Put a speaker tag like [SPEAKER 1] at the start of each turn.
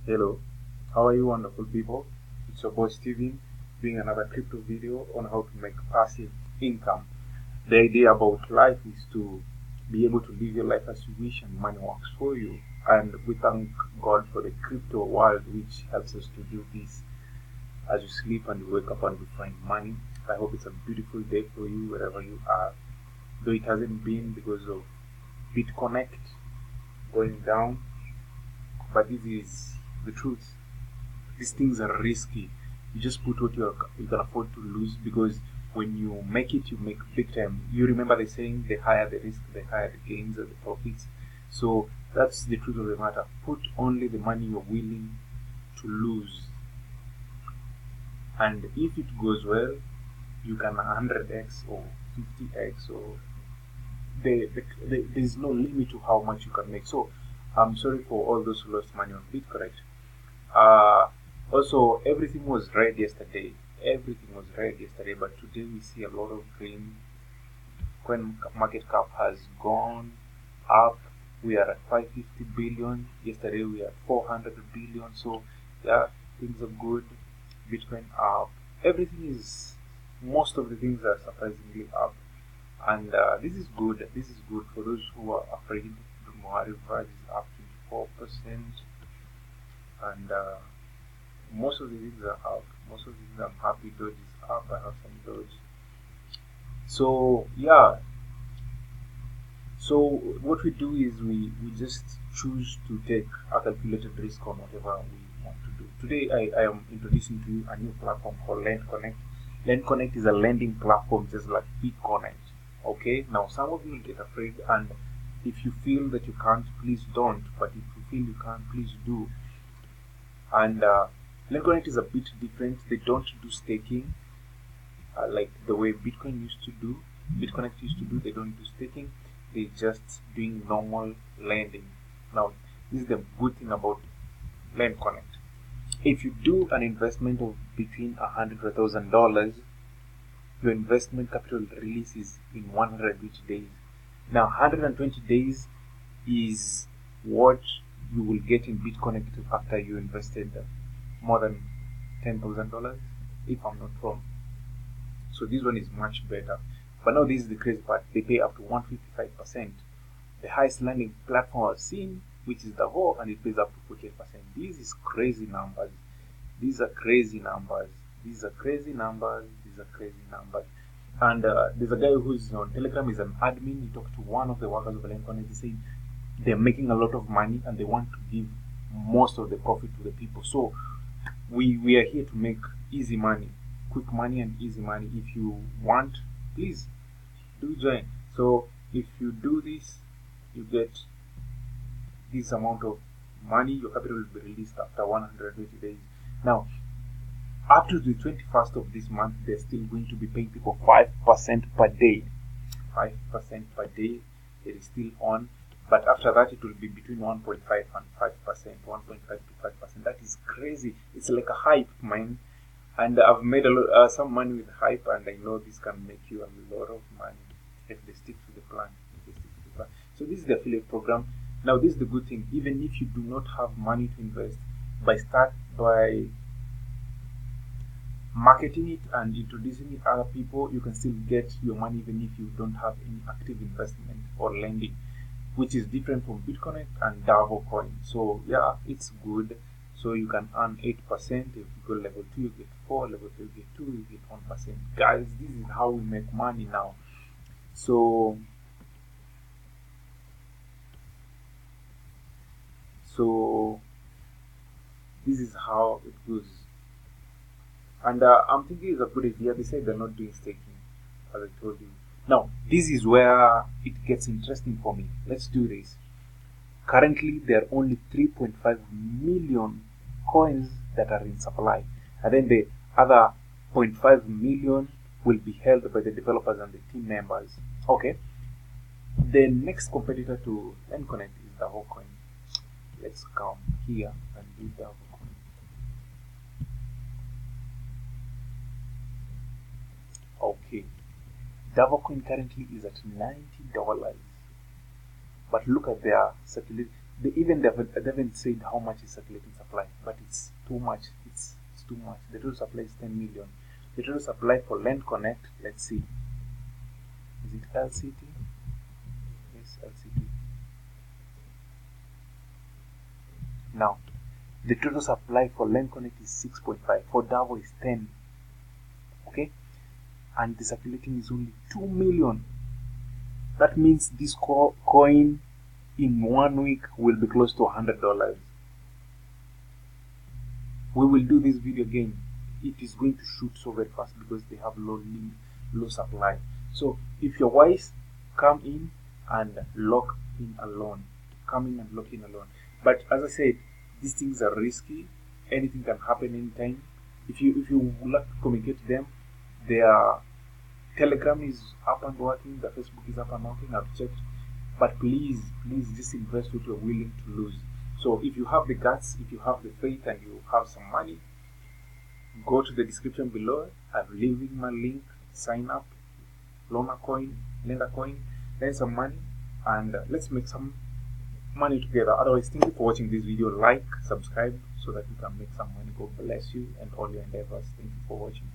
[SPEAKER 1] Hello, how are you wonderful people? It's your boy Steven doing another crypto video on how to make passive income. The idea about life is to be able to live your life as you wish and money works for you. And we thank God for the crypto world which helps us to do this. As you sleep and you wake up and you find money. I hope it's a beautiful day for you wherever you are. Though it hasn't been because of Lendconnect going down, but this is the truth. These things are risky. You just put what you can afford to lose, because when you make it, you make big time. You remember the saying, the higher the risk, the higher the gains and the profits. So that's the truth of the matter. Put only the money you're willing to lose, and if it goes well, you can 100x or 50x, or there's no limit to how much you can make. So I'm sorry for all those who lost money on Bitcoin. Also, everything was red yesterday. Everything was red yesterday, but today we see a lot of green. Coin market cap has gone up. We are at 550 billion. Yesterday we are at 400 billion. So yeah, things are good. Bitcoin up. Everything is. Most of the things are surprisingly up, and this is good. This is good for those who are afraid. The Mohari price is up 24%, and most of the things are up. Most of the things I'm happy. Doge is up. I have some Doge. So yeah. So what we do is we just choose to take a calculated risk on whatever we want to do. Today I am introducing to you a new platform called Lendconnect. Lendconnect is a lending platform just like Bitconnect. Okay. Now some of you will get afraid, and if you feel that you can't, please don't. But if you feel you can, please do. And Lendconnect is a bit different. They don't do staking like the way Bitcoin used to do. Bitconnect used to do. They don't do staking. They're just doing normal lending. Now, this is the good thing about Lendconnect. If you do an investment of between $100 to $1,000, your investment capital release is in 120 days. Now, 120 days is what you will get in Bitconnect after you invested more than $10,000, if I'm not wrong. So this one is much better. But now this is the crazy part. They pay up to 155%. The highest lending platform I've seen, which is the whole, and it pays up to 48%. These is crazy numbers. These are crazy numbers. These are crazy numbers. These are crazy numbers. And there's a guy who's on Telegram, is an admin. He talked to one of the workers of Lendconnect. He said they're making a lot of money and they want to give most of the profit to the people. So we are here to make easy money, quick money and easy money. If you want, please do join. So if you do this, you get this amount of money. Your capital will be released after 120 days. Now, up to the 21st of this month, they're still going to be paying people 5% per day. 5% per day. It is still on, but after that it will be between 1.5 and 5%, 1.5 to 5%. That is crazy. It's like a hype, man. And I've made some money with hype, and I know this can make you a lot of money if they stick to the plan. So this is the affiliate program. Now this is the good thing. Even if you do not have money to invest, by marketing it and introducing it to other people, you can still get your money even if you don't have any active investment or lending, which is different from Bitconnect and Davo coin. So yeah, it's good. So you can earn 8%. If you go level 2, you get 4. Level 3, you get 2. You get 1%. Guys, this is how we make money now. So this is how it goes. And I'm thinking it's a good idea. They said they're not doing staking, as I told you. Now, this is where it gets interesting for me. Let's do this. Currently, there are only 3.5 million coins that are in supply, and then the other 0.5 million will be held by the developers and the team members. Okay. The next competitor to Lendconnect is Davo coin. Let's come here and do Davo coin. Okay. Davo coin currently is at $90. But look at their circulating. They haven't said how much is circulating supply. but it's too much. It's too much. The total supply is 10 million. The total supply for Lendconnect, let's see. Is it LCT? Yes, LCT. Now, the total supply for Lendconnect is 6.5. For Davo is 10. Okay? And the circulating is only 2 million. That means this coin in 1 week will be close to $100. We will do this video again. It is going to shoot so very fast because they have low supply. So if you're wise, come in and lock in a loan. Come in and lock in a loan. But as I said, these things are risky. Anything can happen anytime. If you would like to communicate to them, their Telegram is up and working, the Facebook is up and working. I've checked. But please just invest what you're willing to lose. So if you have the guts, if you have the faith, and you have some money, go to the description below. I'm leaving my link. Sign up, loan a coin, lend a coin, lend some money, and let's make some money together. Otherwise, thank you for watching this video. Like, subscribe, so that you can make some money. God bless you and all your endeavors. Thank you for watching.